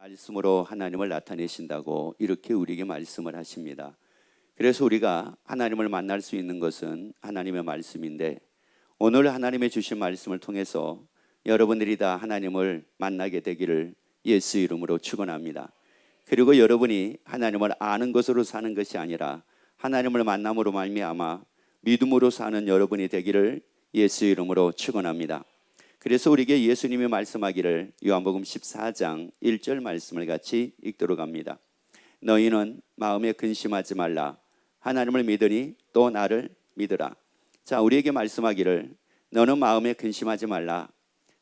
말씀으로 하나님을 나타내신다고 이렇게 우리에게 말씀을 하십니다. 그래서 우리가 하나님을 만날 수 있는 것은 하나님의 말씀인데, 오늘 하나님의 주신 말씀을 통해서 여러분들이 다 하나님을 만나게 되기를 예수 이름으로 축원합니다. 그리고 여러분이 하나님을 아는 것으로 사는 것이 아니라 하나님을 만남으로 말미암아 믿음으로 사는 여러분이 되기를 예수 이름으로 축원합니다. 그래서 우리에게 예수님이 말씀하기를 요한복음 14장 1절 말씀을 같이 읽도록 합니다. 너희는 마음에 근심하지 말라. 하나님을 믿으니 또 나를 믿으라. 자, 우리에게 말씀하기를 너는 마음에 근심하지 말라.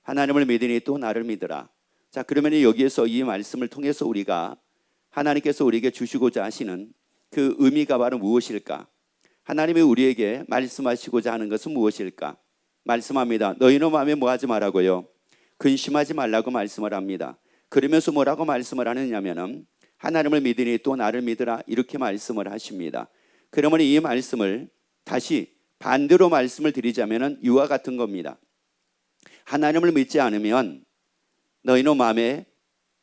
하나님을 믿으니 또 나를 믿으라. 자, 그러면 여기에서 이 말씀을 통해서 우리가 하나님께서 우리에게 주시고자 하시는 그 의미가 바로 무엇일까? 하나님이 우리에게 말씀하시고자 하는 것은 무엇일까? 말씀합니다. 너희는 마음에 뭐 하지 말라고요? 근심하지 말라고 말씀을 합니다. 그러면서 뭐라고 말씀을 하느냐면은 하나님을 믿으니 또 나를 믿으라, 이렇게 말씀을 하십니다. 그러면 이 말씀을 다시 반대로 말씀을 드리자면은 이와 같은 겁니다. 하나님을 믿지 않으면 너희는 마음에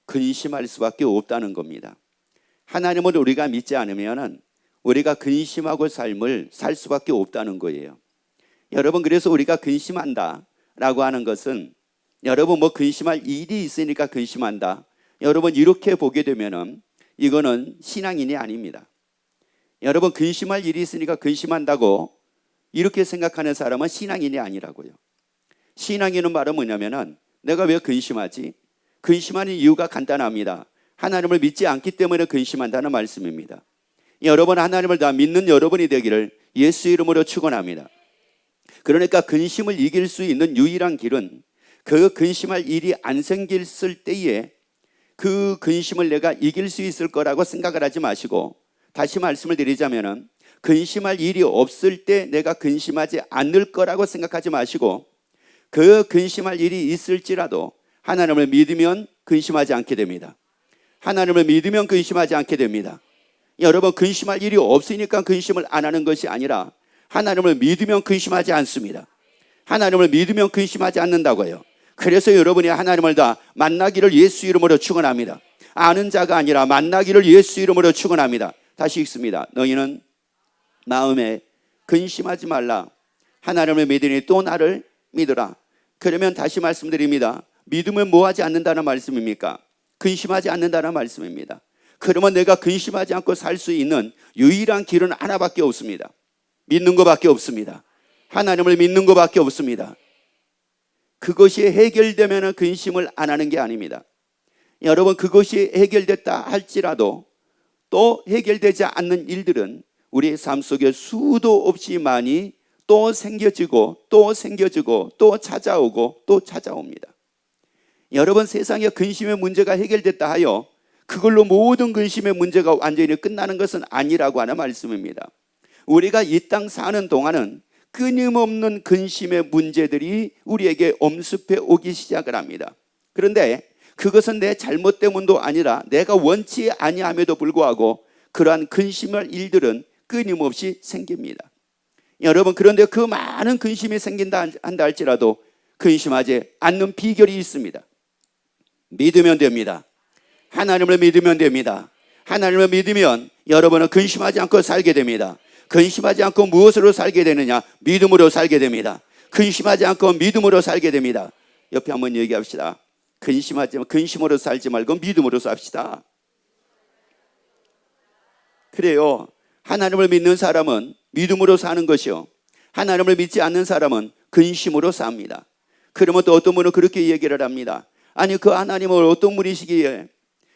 근심할 수밖에 없다는 겁니다. 하나님을 우리가 믿지 않으면은 우리가 근심하고 삶을 살 수밖에 없다는 거예요. 여러분, 그래서 우리가 근심한다라고 하는 것은 여러분 뭐 근심할 일이 있으니까 근심한다, 여러분 이렇게 보게 되면은 이거는 신앙인이 아닙니다. 여러분, 근심할 일이 있으니까 근심한다고 이렇게 생각하는 사람은 신앙인이 아니라고요. 신앙인은 바로 뭐냐면은 내가 왜 근심하지? 근심하는 이유가 간단합니다. 하나님을 믿지 않기 때문에 근심한다는 말씀입니다. 여러분, 하나님을 다 믿는 여러분이 되기를 예수 이름으로 축원합니다. 그러니까 근심을 이길 수 있는 유일한 길은 그 근심할 일이 안 생겼을 때에 그 근심을 내가 이길 수 있을 거라고 생각을 하지 마시고, 다시 말씀을 드리자면은 근심할 일이 없을 때 내가 근심하지 않을 거라고 생각하지 마시고, 그 근심할 일이 있을지라도 하나님을 믿으면 근심하지 않게 됩니다. 하나님을 믿으면 근심하지 않게 됩니다. 여러분, 근심할 일이 없으니까 근심을 안 하는 것이 아니라 하나님을 믿으면 근심하지 않습니다. 하나님을 믿으면 근심하지 않는다고요. 그래서 여러분이 하나님을 다 만나기를 예수 이름으로 축원합니다. 아는 자가 아니라 만나기를 예수 이름으로 축원합니다. 다시 읽습니다. 너희는 마음에 근심하지 말라. 하나님을 믿으니 또 나를 믿으라. 그러면 다시 말씀드립니다. 믿으면 뭐 하지 않는다는 말씀입니까? 근심하지 않는다는 말씀입니다. 그러면 내가 근심하지 않고 살 수 있는 유일한 길은 하나밖에 없습니다. 믿는 것밖에 없습니다. 하나님을 믿는 것밖에 없습니다. 그것이 해결되면 근심을 안 하는 게 아닙니다. 여러분, 그것이 해결됐다 할지라도 또 해결되지 않는 일들은 우리의 삶 속에 수도 없이 많이 또 생겨지고 또 생겨지고 또 찾아오고 또 찾아옵니다. 여러분, 세상에 근심의 문제가 해결됐다 하여 그걸로 모든 근심의 문제가 완전히 끝나는 것은 아니라고 하는 말씀입니다. 우리가 이 땅 사는 동안은 끊임없는 근심의 문제들이 우리에게 엄습해 오기 시작을 합니다. 그런데 그것은 내 잘못 때문도 아니라 내가 원치 아니함에도 불구하고 그러한 근심할 일들은 끊임없이 생깁니다. 여러분, 그런데 그 많은 근심이 생긴다 한다 할지라도 근심하지 않는 비결이 있습니다. 믿으면 됩니다. 하나님을 믿으면 됩니다. 하나님을 믿으면 여러분은 근심하지 않고 살게 됩니다. 근심하지 않고 무엇으로 살게 되느냐? 믿음으로 살게 됩니다. 근심하지 않고 믿음으로 살게 됩니다. 옆에 한번 얘기합시다. 근심으로 살지 말고 믿음으로 삽시다. 그래요. 하나님을 믿는 사람은 믿음으로 사는 것이요, 하나님을 믿지 않는 사람은 근심으로 삽니다. 그러면 또 어떤 분은 그렇게 얘기를 합니다. 아니, 그 하나님은 어떤 분이시기에?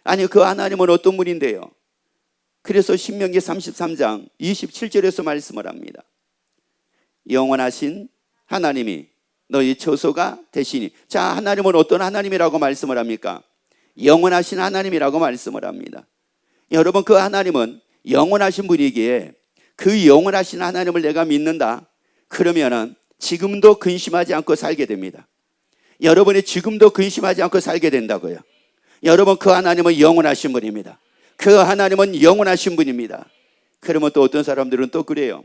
아니, 그 하나님은 어떤 분인데요? 그래서 신명기 33장 27절에서 말씀을 합니다. 영원하신 하나님이 너희 처소가 되시니. 자, 하나님은 어떤 하나님이라고 말씀을 합니까? 영원하신 하나님이라고 말씀을 합니다. 여러분, 그 하나님은 영원하신 분이기에 그 영원하신 하나님을 내가 믿는다 그러면은 지금도 근심하지 않고 살게 됩니다. 여러분이 지금도 근심하지 않고 살게 된다고요. 여러분, 그 하나님은 영원하신 분입니다. 그 하나님은 영원하신 분입니다. 그러면 또 어떤 사람들은 또 그래요.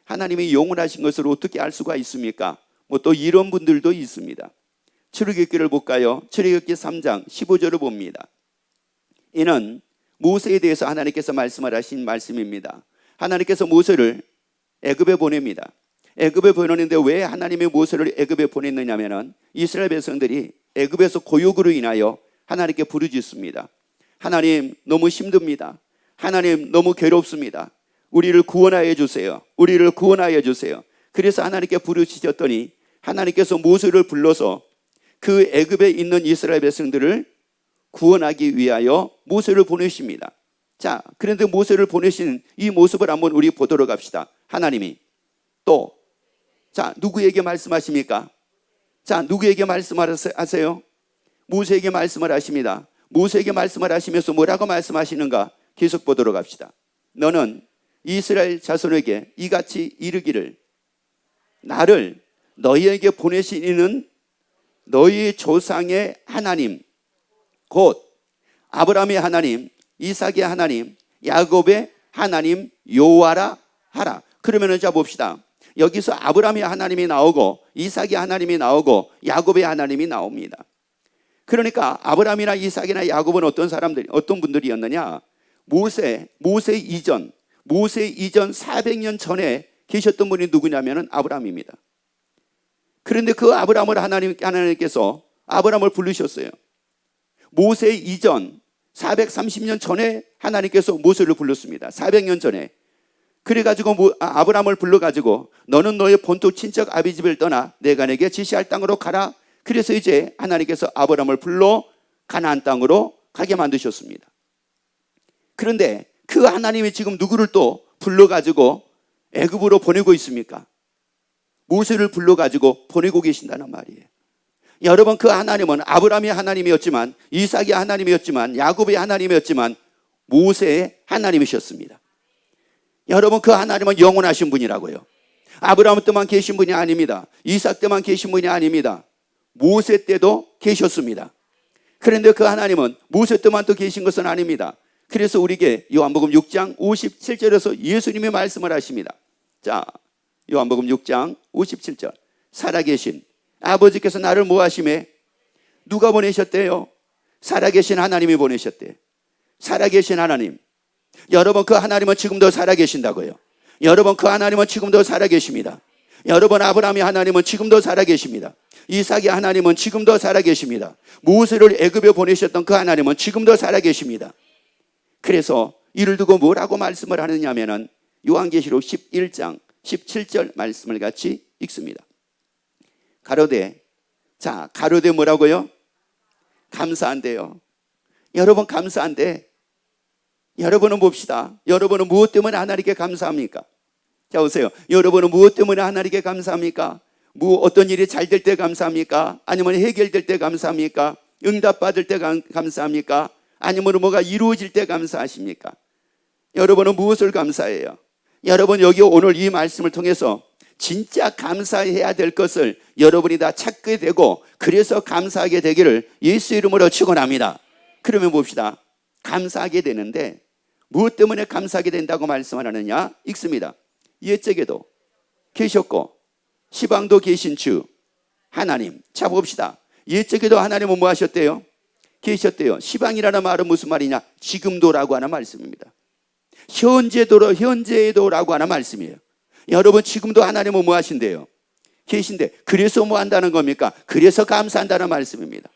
하나님이 영원하신 것을 어떻게 알 수가 있습니까? 뭐 또 이런 분들도 있습니다. 출애굽기를 볼까요? 출애굽기 3장 15절을 봅니다. 이는 모세에 대해서 하나님께서 말씀을 하신 말씀입니다. 하나님께서 모세를 애굽에 보냅니다. 애굽에 보내는데 왜 하나님이 모세를 애굽에 보냈느냐면은 이스라엘 백성들이 애굽에서 고욕으로 인하여 하나님께 부르짖습니다. 하나님 너무 힘듭니다. 하나님 너무 괴롭습니다. 우리를 구원하여 주세요. 우리를 구원하여 주세요. 그래서 하나님께 부르짖었더니 하나님께서 모세를 불러서 그 애굽에 있는 이스라엘 백성들을 구원하기 위하여 모세를 보내십니다. 자, 그런데 모세를 보내신 이 모습을 한번 우리 보도록 합시다. 하나님이 또, 자, 누구에게 말씀하십니까? 자, 누구에게 말씀하세요? 모세에게 말씀을 하십니다. 모세에게 말씀을 하시면서 뭐라고 말씀하시는가? 계속 보도록 합시다. 너는 이스라엘 자손에게 이같이 이르기를, 나를 너희에게 보내신 이는 너희 조상의 하나님, 곧 아브라함의 하나님, 이삭의 하나님, 야곱의 하나님 여호와라 하라. 그러면은 자 봅시다. 여기서 아브라함의 하나님이 나오고 이삭의 하나님이 나오고 야곱의 하나님이 나옵니다. 그러니까 아브라함이나 이삭이나 야곱은 어떤 사람들이, 어떤 분들이었느냐? 모세 이전 400년 전에 계셨던 분이 누구냐면은 아브라함입니다. 그런데 그 아브라함을 하나님께서 아브라함을 부르셨어요. 모세 이전 430년 전에 하나님께서 모세를 불렀습니다. 400년 전에. 그래가지고 아브라함을 불러가지고 너는 너의 본토 친척 아비 집을 떠나 내가 내게 지시할 땅으로 가라. 그래서 이제 하나님께서 아브라함을 불러 가나안 땅으로 가게 만드셨습니다. 그런데 그 하나님이 지금 누구를 또 불러가지고 애굽으로 보내고 있습니까? 모세를 불러가지고 보내고 계신다는 말이에요. 여러분, 그 하나님은 아브라함의 하나님이었지만, 이삭의 하나님이었지만, 야곱의 하나님이었지만 모세의 하나님이셨습니다. 여러분, 그 하나님은 영원하신 분이라고요. 아브라함 때만 계신 분이 아닙니다. 이삭 때만 계신 분이 아닙니다. 모세 때도 계셨습니다. 그런데 그 하나님은 모세 때만 또 계신 것은 아닙니다. 그래서 우리에게 요한복음 6장 57절에서 예수님이 말씀을 하십니다. 자, 요한복음 6장 57절. 살아계신 아버지께서 나를 뭐 하심에? 누가 보내셨대요? 살아계신 하나님이 보내셨대요. 살아계신 하나님. 여러분, 그 하나님은 지금도 살아계신다고요. 여러분, 그 하나님은 지금도 살아계십니다. 여러분, 아브라함의 하나님은 지금도 살아계십니다. 이삭의 하나님은 지금도 살아계십니다. 모세를 애굽에 보내셨던 그 하나님은 지금도 살아계십니다. 그래서 이를 두고 뭐라고 말씀을 하느냐면은 요한계시록 11장 17절 말씀을 같이 읽습니다. 가로되, 자, 가로되 뭐라고요? 감사한데요. 여러분, 감사한데 여러분은 봅시다. 여러분은 무엇 때문에 하나님께 감사합니까? 자, 보세요. 여러분은 무엇 때문에 하나님께 감사합니까? 어떤 일이 잘 될 때 감사합니까? 아니면 해결될 때 감사합니까? 응답받을 때 감사합니까? 아니면 뭐가 이루어질 때 감사하십니까? 여러분은 무엇을 감사해요? 여러분, 여기 오늘 이 말씀을 통해서 진짜 감사해야 될 것을 여러분이 다 찾게 되고 그래서 감사하게 되기를 예수 이름으로 축원합니다. 그러면 봅시다. 감사하게 되는데 무엇 때문에 감사하게 된다고 말씀을 하느냐? 읽습니다. 옛적에도 계셨고 시방도 계신 주 하나님. 자, 봅시다. 옛적에도 하나님은 뭐 하셨대요? 계셨대요. 시방이라는 말은 무슨 말이냐? 지금도라고 하는 말씀입니다. 현재도라고 하는 말씀이에요. 여러분, 지금도 하나님은 뭐 하신대요? 계신데, 그래서 뭐 한다는 겁니까? 그래서 감사한다는 말씀입니다.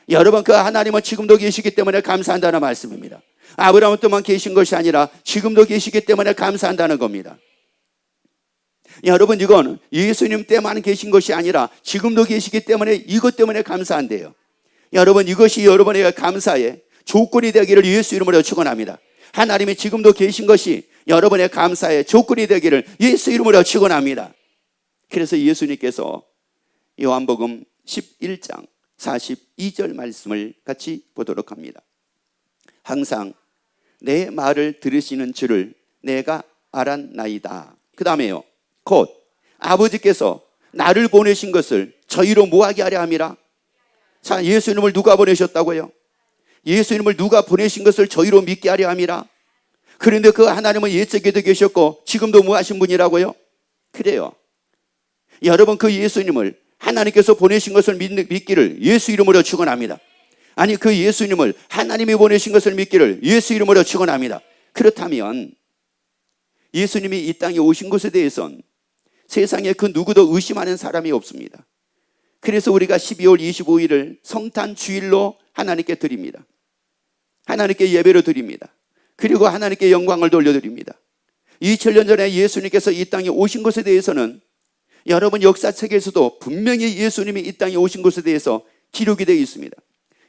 여러분, 그 하나님은 지금도 계시기 때문에 감사한다는 말씀입니다. 아브라함 때만 계신 것이 아니라 지금도 계시기 때문에 감사한다는 겁니다. 여러분, 이건 예수님 때만 계신 것이 아니라 지금도 계시기 때문에 이것 때문에 감사한대요. 여러분, 이것이 여러분의 감사의 조건이 되기를 예수 이름으로 축원합니다. 하나님이 지금도 계신 것이 여러분의 감사의 조건이 되기를 예수 이름으로 축원합니다. 그래서 예수님께서 요한복음 11장 42절 말씀을 같이 보도록 합니다. 항상 내 말을 들으시는 줄을 내가 알았나이다. 그 다음에요. 곧 아버지께서 나를 보내신 것을 저희로 뭐하게 하려 함이라. 자, 예수님을 누가 보내셨다고요? 예수님을 누가 보내신 것을 저희로 믿게 하려 함이라. 그런데 그 하나님은 옛적에도 계셨고 지금도 뭐 하신 분이라고요? 그래요. 여러분, 그 예수님을 하나님께서 보내신 것을 믿기를 예수 이름으로 축원합니다. 아니 그 예수님을 하나님이 보내신 것을 믿기를 예수 이름으로 축원합니다. 그렇다면 예수님이 이 땅에 오신 것에 대해서는 세상에 그 누구도 의심하는 사람이 없습니다. 그래서 우리가 12월 25일을 성탄 주일로 하나님께 드립니다. 하나님께 예배로 드립니다. 그리고 하나님께 영광을 돌려드립니다. 2000년 전에 예수님께서 이 땅에 오신 것에 대해서는 여러분 역사책에서도 분명히 예수님이 이 땅에 오신 것에 대해서 기록이 되어 있습니다.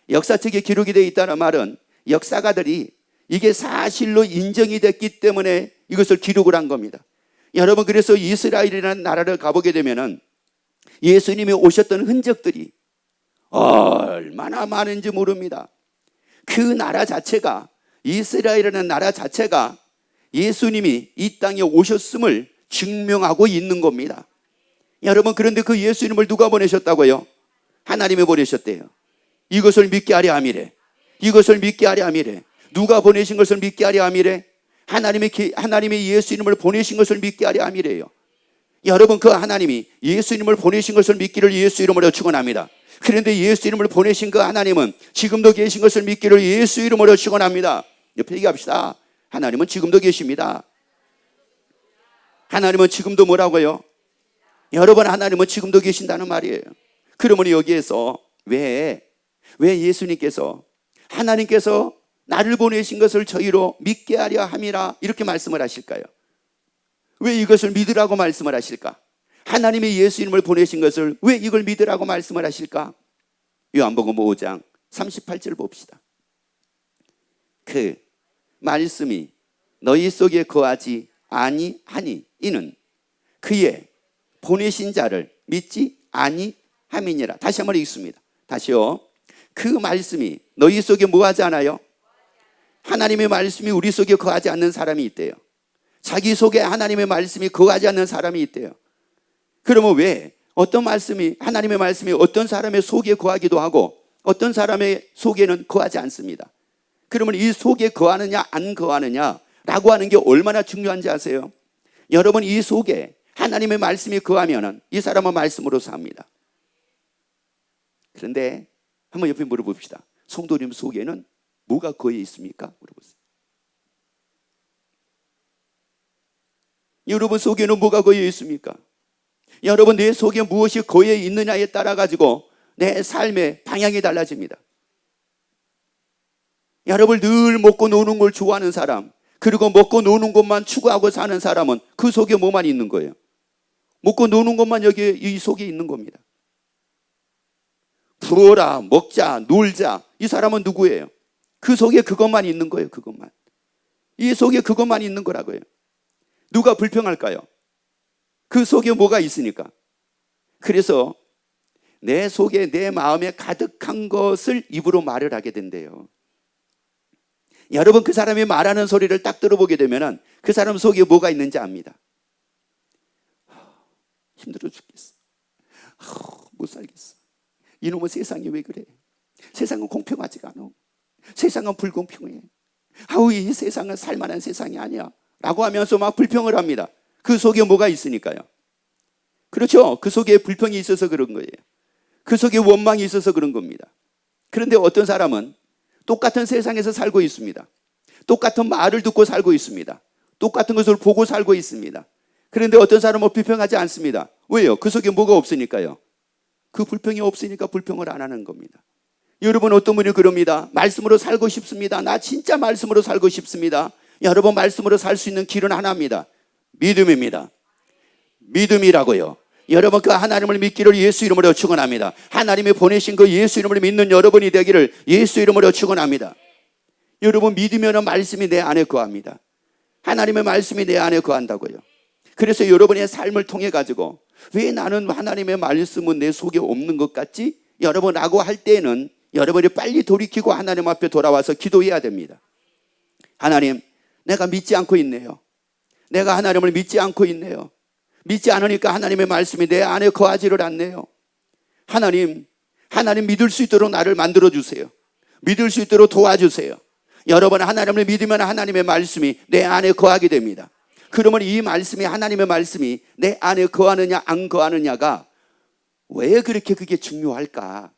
역사책에 기록이 되어 있다는 말은 역사가들이 이게 사실로 인정이 됐기 때문에 이것을 기록을 한 겁니다. 여러분 그래서 이스라엘이라는 나라를 가보게 되면은 예수님이 오셨던 흔적들이 얼마나 많은지 모릅니다. 그 나라 자체가 이스라엘이라는 나라 자체가 예수님이 이 땅에 오셨음을 증명하고 있는 겁니다. 여러분 그런데 그 예수님을 누가 보내셨다고요? 하나님이 보내셨대요. 이것을 믿게 하려 함이래. 이것을 믿게 하려 함이래. 누가 보내신 것을 믿게 하려 함이래? 하나님이 예수님을 보내신 것을 믿게 하려 함이래요. 여러분 그 하나님이 예수님을 보내신 것을 믿기를 예수 이름으로 축원합니다. 그런데 예수 이름을 보내신 그 하나님은 지금도 계신 것을 믿기를 예수 이름으로 축원합니다. 옆에 얘기합시다. 하나님은 지금도 계십니다. 하나님은 지금도 뭐라고요? 여러분 하나님은 지금도 계신다는 말이에요. 그러면 여기에서 왜 예수님께서 하나님께서 나를 보내신 것을 저희로 믿게 하려 함이라 이렇게 말씀을 하실까요? 왜 이것을 믿으라고 말씀을 하실까? 하나님이 예수 이름을 보내신 것을 왜 이걸 믿으라고 말씀을 하실까? 요한복음 5장 38절 봅시다. 그 말씀이 너희 속에 거하지 아니하니 이는 그의 보내신 자를 믿지 아니함이니라. 다시 한번 읽습니다. 다시요. 그 말씀이 너희 속에 뭐하지 않아요? 하나님의 말씀이 우리 속에 거하지 않는 사람이 있대요. 자기 속에 하나님의 말씀이 거하지 않는 사람이 있대요. 그러면 왜 어떤 말씀이 하나님의 말씀이 어떤 사람의 속에 거하기도 하고 어떤 사람의 속에는 거하지 않습니다. 그러면 이 속에 거하느냐 안 거하느냐라고 하는 게 얼마나 중요한지 아세요? 여러분 이 속에 하나님의 말씀이 거하면 이 사람은 말씀으로 삽니다. 그런데 한번 옆에 물어봅시다. 성도님 속에는 뭐가 거해 있습니까? 물어보세요. 여러분 속에는 뭐가 거해 있습니까? 여러분 내 속에 무엇이 거해 있느냐에 따라 가지고 내 삶의 방향이 달라집니다. 여러분 늘 먹고 노는 걸 좋아하는 사람, 그리고 먹고 노는 것만 추구하고 사는 사람은 그 속에 뭐만 있는 거예요? 먹고 노는 것만 여기 이 속에 있는 겁니다. 부어라, 먹자, 놀자. 이 사람은 누구예요? 그 속에 그것만 있는 거예요. 그것만. 이 속에 그것만 있는 거라고요. 누가 불평할까요? 그 속에 뭐가 있으니까. 그래서 내 속에 내 마음에 가득한 것을 입으로 말을 하게 된대요. 여러분 그 사람이 말하는 소리를 딱 들어보게 되면 그 사람 속에 뭐가 있는지 압니다. 힘들어 죽겠어. 못 살겠어. 이놈의 세상이 왜 그래? 세상은 공평하지가 않아. 세상은 불공평해. 이 세상은 살만한 세상이 아니야 라고 하면서 막 불평을 합니다. 그 속에 뭐가 있으니까요. 그렇죠? 그 속에 불평이 있어서 그런 거예요. 그 속에 원망이 있어서 그런 겁니다. 그런데 어떤 사람은 똑같은 세상에서 살고 있습니다. 똑같은 말을 듣고 살고 있습니다. 똑같은 것을 보고 살고 있습니다. 그런데 어떤 사람은 불평하지 않습니다. 왜요? 그 속에 뭐가 없으니까요. 그 불평이 없으니까 불평을 안 하는 겁니다. 여러분 어떤 분이 그럽니다. 말씀으로 살고 싶습니다. 나 진짜 말씀으로 살고 싶습니다. 여러분 말씀으로 살 수 있는 길은 하나입니다. 믿음입니다. 믿음이라고요. 여러분 그 하나님을 믿기를 예수 이름으로 축원합니다. 하나님이 보내신 그 예수 이름을 믿는 여러분이 되기를 예수 이름으로 축원합니다. 여러분 믿으면 말씀이 내 안에 거합니다. 하나님의 말씀이 내 안에 거한다고요. 그래서 여러분의 삶을 통해 가지고 왜 나는 하나님의 말씀은 내 속에 없는 것 같지? 여러분하고 할 때는 여러분이 빨리 돌이키고 하나님 앞에 돌아와서 기도해야 됩니다. 하나님, 내가 믿지 않고 있네요. 내가 하나님을 믿지 않고 있네요. 믿지 않으니까 하나님의 말씀이 내 안에 거하지를 않네요. 하나님 믿을 수 있도록 나를 만들어주세요. 믿을 수 있도록 도와주세요. 여러분 하나님을 믿으면 하나님의 말씀이 내 안에 거하게 됩니다. 그러면 이 말씀이 하나님의 말씀이 내 안에 거하느냐 안 거하느냐가 왜 그렇게 그게 중요할까?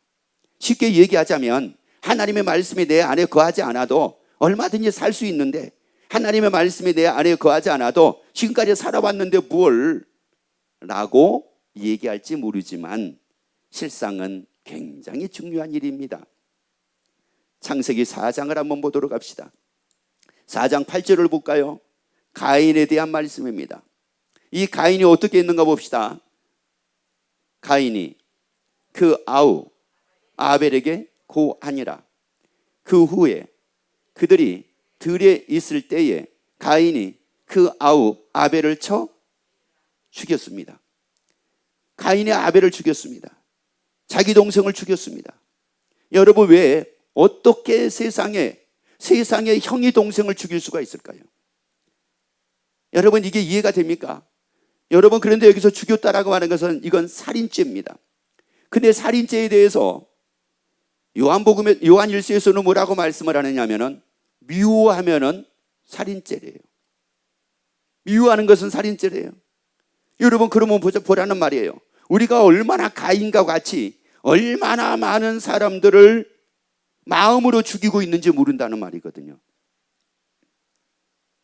쉽게 얘기하자면 하나님의 말씀이 내 안에 거하지 않아도 얼마든지 살 수 있는데, 하나님의 말씀이 내 안에 거하지 않아도 지금까지 살아왔는데 뭘 라고 얘기할지 모르지만 실상은 굉장히 중요한 일입니다. 창세기 4장을 한번 보도록 합시다. 4장 8절을 볼까요? 가인에 대한 말씀입니다. 이 가인이 어떻게 했는가 봅시다. 가인이 그 아우 아벨에게 고하니라. 그 후에 그들이 들에 있을 때에 가인이 그 아우 아벨을 쳐 죽였습니다. 가인이 아벨을 죽였습니다. 자기 동생을 죽였습니다. 여러분, 왜 어떻게 세상에 형이 동생을 죽일 수가 있을까요? 여러분, 이게 이해가 됩니까? 여러분, 그런데 여기서 죽였다라고 하는 것은 이건 살인죄입니다. 근데 살인죄에 대해서 요한 1서에서는 뭐라고 말씀을 하느냐면은 미워하면은 살인죄래요. 미워하는 것은 살인죄래요. 여러분, 그러면 보라는 말이에요. 우리가 얼마나 가인과 같이 얼마나 많은 사람들을 마음으로 죽이고 있는지 모른다는 말이거든요.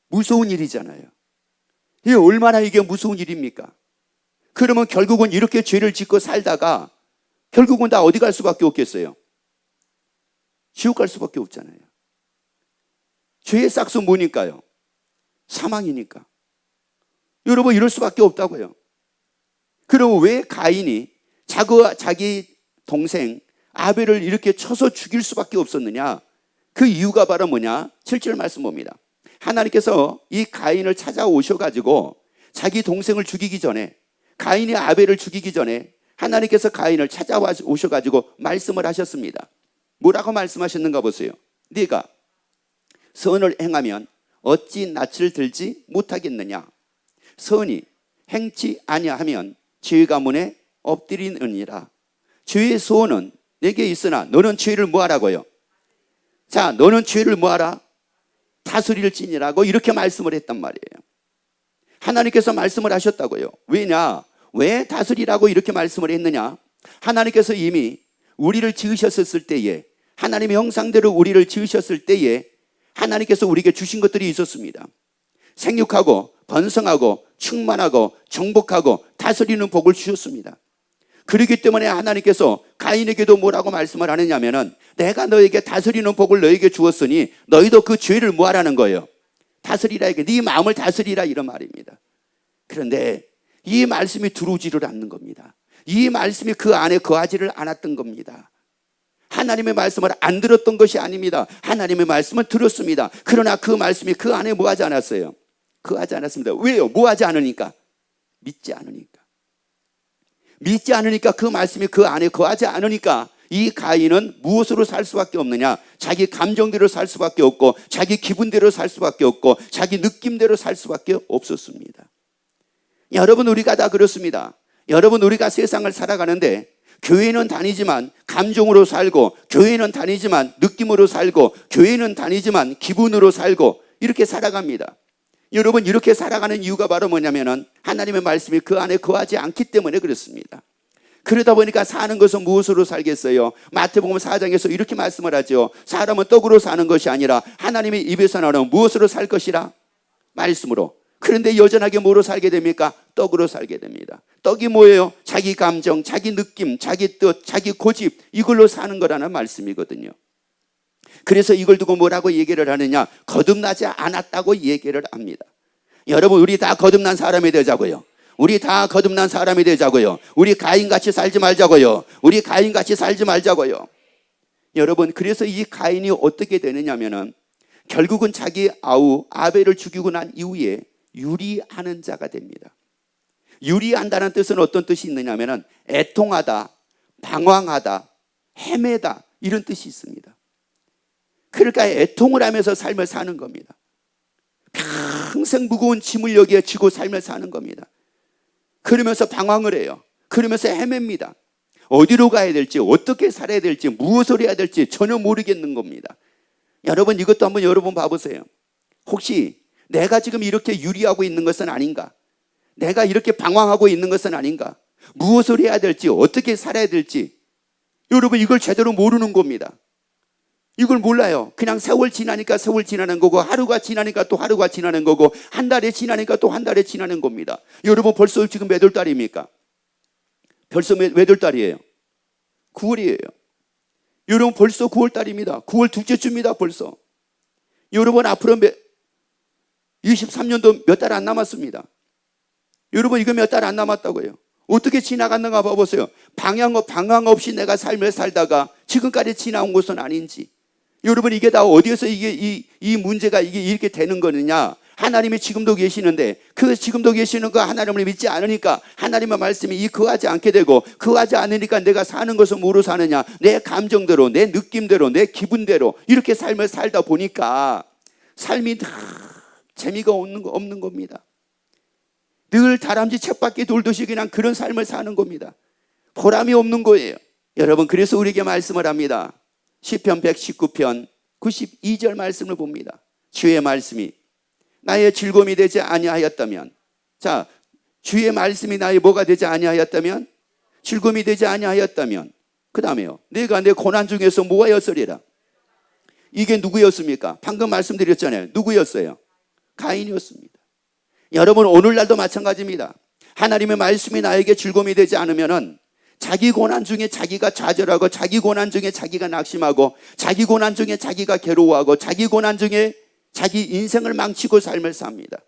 무서운 일이잖아요. 이게 얼마나 이게 무서운 일입니까? 그러면 결국은 이렇게 죄를 짓고 살다가 결국은 다 어디 갈 수밖에 없겠어요? 지옥 갈 수밖에 없잖아요. 죄의 싹수 뭐니까요? 사망이니까. 여러분, 이럴 수밖에 없다고요. 그럼 왜 가인이 자기 동생 아벨을 이렇게 쳐서 죽일 수밖에 없었느냐? 그 이유가 바로 뭐냐? 7절 말씀 봅니다. 하나님께서 이 가인을 찾아오셔가지고 자기 동생을 죽이기 전에, 가인이 아벨을 죽이기 전에 하나님께서 가인을 찾아오셔가지고 말씀을 하셨습니다. 뭐라고 말씀하셨는가 보세요. 네가 선을 행하면 어찌 낯을 들지 못하겠느냐? 선이 행치 아니하면 죄 가문에 엎드리느니라. 죄의 소원은 내게 있으나 너는 죄를 뭐하라고요? 자, 너는 죄를 뭐하라? 다스릴지니라고 이렇게 말씀을 했단 말이에요. 하나님께서 말씀을 하셨다고요. 왜냐? 왜 다스리라고 이렇게 말씀을 했느냐? 하나님께서 이미 우리를 지으셨을 때에, 하나님의 형상대로 우리를 지으셨을 때에 하나님께서 우리에게 주신 것들이 있었습니다. 생육하고 번성하고 충만하고 정복하고 다스리는 복을 주셨습니다. 그렇기 때문에 하나님께서 가인에게도 뭐라고 말씀을 하느냐면은 내가 너에게 다스리는 복을 너에게 주었으니 너희도 그 죄를 뭐하라는 거예요? 다스리라. 네 마음을 다스리라, 이런 말입니다. 그런데 이 말씀이 들어오지를 않는 겁니다. 이 말씀이 그 안에 거하지를 않았던 겁니다. 하나님의 말씀을 안 들었던 것이 아닙니다. 하나님의 말씀을 들었습니다. 그러나 그 말씀이 그 안에 뭐하지 않았어요? 거하지 않았습니다. 왜요? 뭐하지 않으니까? 믿지 않으니까. 믿지 않으니까, 그 말씀이 그 안에 거하지 않으니까 이 가인은 무엇으로 살 수밖에 없느냐? 자기 감정대로 살 수밖에 없고, 자기 기분대로 살 수밖에 없고, 자기 느낌대로 살 수밖에 없었습니다. 여러분, 우리가 다 그렇습니다. 여러분, 우리가 세상을 살아가는데 교회는 다니지만 감정으로 살고, 교회는 다니지만 느낌으로 살고, 교회는 다니지만 기분으로 살고, 이렇게 살아갑니다. 여러분, 이렇게 살아가는 이유가 바로 뭐냐면은 하나님의 말씀이 그 안에 거하지 않기 때문에 그렇습니다. 그러다 보니까 사는 것은 무엇으로 살겠어요? 마태복음 4장에서 이렇게 말씀을 하죠. 사람은 떡으로 사는 것이 아니라 하나님의 입에서 나오는 무엇으로 살 것이라? 말씀으로. 그런데 여전하게 뭐로 살게 됩니까? 떡으로 살게 됩니다. 떡이 뭐예요? 자기 감정, 자기 느낌, 자기 뜻, 자기 고집, 이걸로 사는 거라는 말씀이거든요. 그래서 이걸 두고 뭐라고 얘기를 하느냐? 거듭나지 않았다고 얘기를 합니다. 여러분, 우리 다 거듭난 사람이 되자고요. 우리 다 거듭난 사람이 되자고요. 우리 가인같이 살지 말자고요. 우리 가인같이 살지 말자고요. 여러분, 그래서 이 가인이 어떻게 되느냐면은 결국은 자기 아우 아벨을 죽이고 난 이후에 유리하는 자가 됩니다. 유리한다는 뜻은 어떤 뜻이 있느냐면은 애통하다, 방황하다, 헤매다, 이런 뜻이 있습니다. 그러니까 애통을 하면서 삶을 사는 겁니다. 평생 무거운 짐을 여기에 지고 삶을 사는 겁니다. 그러면서 방황을 해요. 그러면서 헤맵니다. 어디로 가야 될지, 어떻게 살아야 될지, 무엇을 해야 될지 전혀 모르겠는 겁니다. 여러분, 이것도 한번 여러분 봐보세요. 혹시 내가 지금 이렇게 유리하고 있는 것은 아닌가? 내가 이렇게 방황하고 있는 것은 아닌가? 무엇을 해야 될지, 어떻게 살아야 될지, 여러분, 이걸 제대로 모르는 겁니다. 이걸 몰라요. 그냥 세월 지나니까 세월 지나는 거고, 하루가 지나니까 또 하루가 지나는 거고, 한 달이 지나니까 또 한 달이 지나는 겁니다. 여러분 벌써 지금 몇 월 달입니까? 벌써 몇 월 달이에요? 9월이에요. 여러분 벌써 9월 달입니다. 9월 둘째 주입니다. 벌써. 여러분 앞으로 23년도 몇 달 안 남았습니다. 여러분 이거 몇 달 안 남았다고요. 어떻게 지나갔는가 봐보세요. 방향 없이 내가 삶을 살다가 지금까지 지나온 것은 아닌지. 여러분 이게 다 어디에서 이 문제가 이게 이렇게 되는 거느냐. 하나님이 지금도 계시는데 그 지금도 계시는 그 하나님을 믿지 않으니까 하나님의 말씀이 거하지 않게 되고, 거하지 않으니까 내가 사는 것은 뭐로 사느냐. 내 감정대로, 내 느낌대로, 내 기분대로 이렇게 삶을 살다 보니까 삶이 다 재미가 없는 겁니다. 늘 다람쥐 쳇바퀴 돌듯이 그냥 그런 삶을 사는 겁니다. 보람이 없는 거예요. 여러분 그래서 우리에게 말씀을 합니다. 시편 119편 92절 말씀을 봅니다. 주의 말씀이 나의 즐거움이 되지 아니하였다면, 자, 주의 말씀이 나의 뭐가 되지 아니하였다면, 즐거움이 되지 아니하였다면, 그 다음에요, 내가 내 고난 중에서 뭐하였으리라. 이게 누구였습니까? 방금 말씀드렸잖아요. 누구였어요? 가인이었습니다. 여러분 오늘날도 마찬가지입니다. 하나님의 말씀이 나에게 즐거움이 되지 않으면은 자기 고난 중에 자기가 좌절하고, 자기 고난 중에 자기가 낙심하고, 자기 고난 중에 자기가 괴로워하고, 자기 고난 중에 자기 인생을 망치고 삶을 삽니다.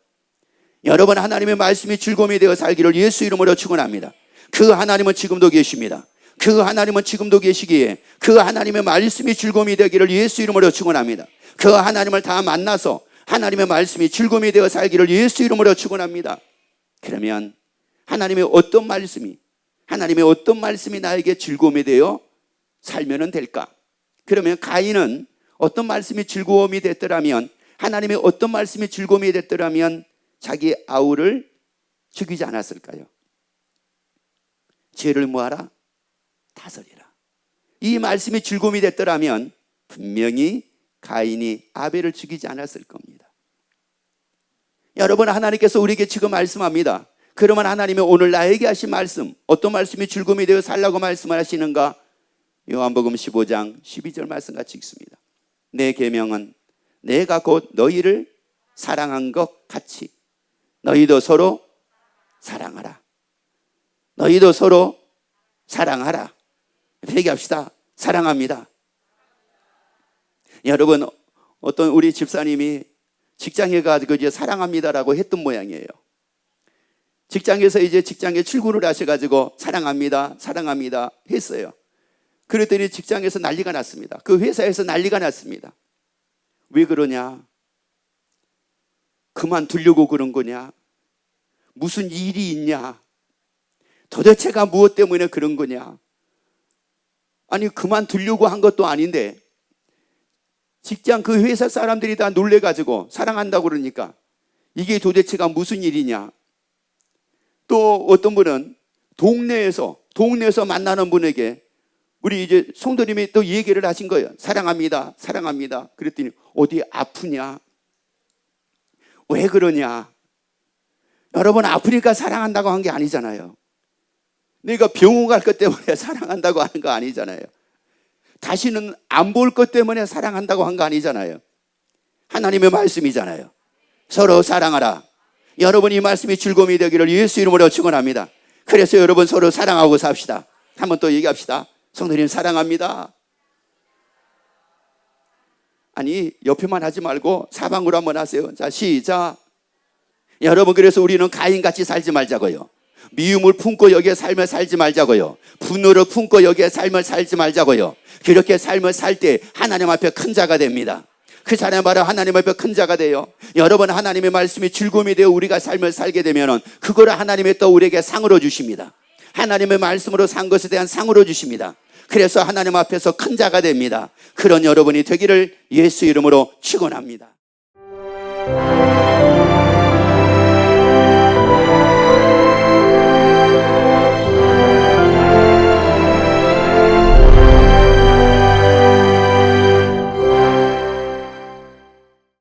여러분 하나님의 말씀이 즐거움이 되어 살기를 예수 이름으로 축원합니다. 그 하나님은 지금도 계십니다. 그 하나님은 지금도 계시기에 그 하나님의 말씀이 즐거움이 되기를 예수 이름으로 축원합니다. 그 하나님을 다 만나서 하나님의 말씀이 즐거움이 되어 살기를 예수 이름으로 축원합니다. 그러면 하나님의 어떤 말씀이 나에게 즐거움이 되어 살면 될까? 그러면 가인은 어떤 말씀이 즐거움이 됐더라면, 하나님의 어떤 말씀이 즐거움이 됐더라면 자기 아우를 죽이지 않았을까요? 죄를 뭐하라? 다스리라. 이 말씀이 즐거움이 됐더라면 분명히 가인이 아벨을 죽이지 않았을 겁니다. 여러분 하나님께서 우리에게 지금 말씀합니다. 그러면 하나님이 오늘 나에게 하신 말씀, 어떤 말씀이 즐거움이 되어 살라고 말씀을 하시는가? 요한복음 15장 12절 말씀 같이 읽습니다. 내 계명은 내가 곧 너희를 사랑한 것 같이 너희도 서로 사랑하라. 너희도 서로 사랑하라. 회개합시다. 사랑합니다. 여러분 어떤 우리 집사님이 직장에 가지고 이제 사랑합니다라고 했던 모양이에요. 직장에서 이제 직장에 출근을 하셔가지고 사랑합니다, 사랑합니다 했어요. 그랬더니 직장에서 난리가 났습니다. 그 회사에서 난리가 났습니다. 왜 그러냐? 그만두려고 그런 거냐? 무슨 일이 있냐? 도대체가 무엇 때문에 그런 거냐? 아니 그만두려고 한 것도 아닌데 직장 그 회사 사람들이 다 놀래가지고 사랑한다고 그러니까 이게 도대체가 무슨 일이냐? 또 어떤 분은 동네에서 만나는 분에게 우리 이제 성도님이 또 얘기를 하신 거예요. 사랑합니다, 사랑합니다. 그랬더니 어디 아프냐? 왜 그러냐? 여러분 아프니까 사랑한다고 한 게 아니잖아요. 내가 병원 갈 것 때문에 사랑한다고 하는 거 아니잖아요. 다시는 안 볼 것 때문에 사랑한다고 한 거 아니잖아요. 하나님의 말씀이잖아요. 서로 사랑하라. 여러분 이 말씀이 즐거움이 되기를 예수 이름으로 축원합니다. 그래서 여러분 서로 사랑하고 삽시다. 한번 또 얘기합시다. 성도님 사랑합니다. 아니 옆에만 하지 말고 사방으로 한번 하세요. 자 시작. 여러분 그래서 우리는 가인같이 살지 말자고요. 미움을 품고 여기에 삶을 살지 말자고요. 분노를 품고 여기에 삶을 살지 말자고요. 그렇게 삶을 살 때 하나님 앞에 큰 자가 됩니다. 그 사람이 바로 하나님 앞에 큰 자가 돼요. 여러분 하나님의 말씀이 즐거움이 되어 우리가 삶을 살게 되면 그거를 하나님이 또 우리에게 상으로 주십니다. 하나님의 말씀으로 산 것에 대한 상으로 주십니다. 그래서 하나님 앞에서 큰 자가 됩니다. 그런 여러분이 되기를 예수 이름으로 축원합니다.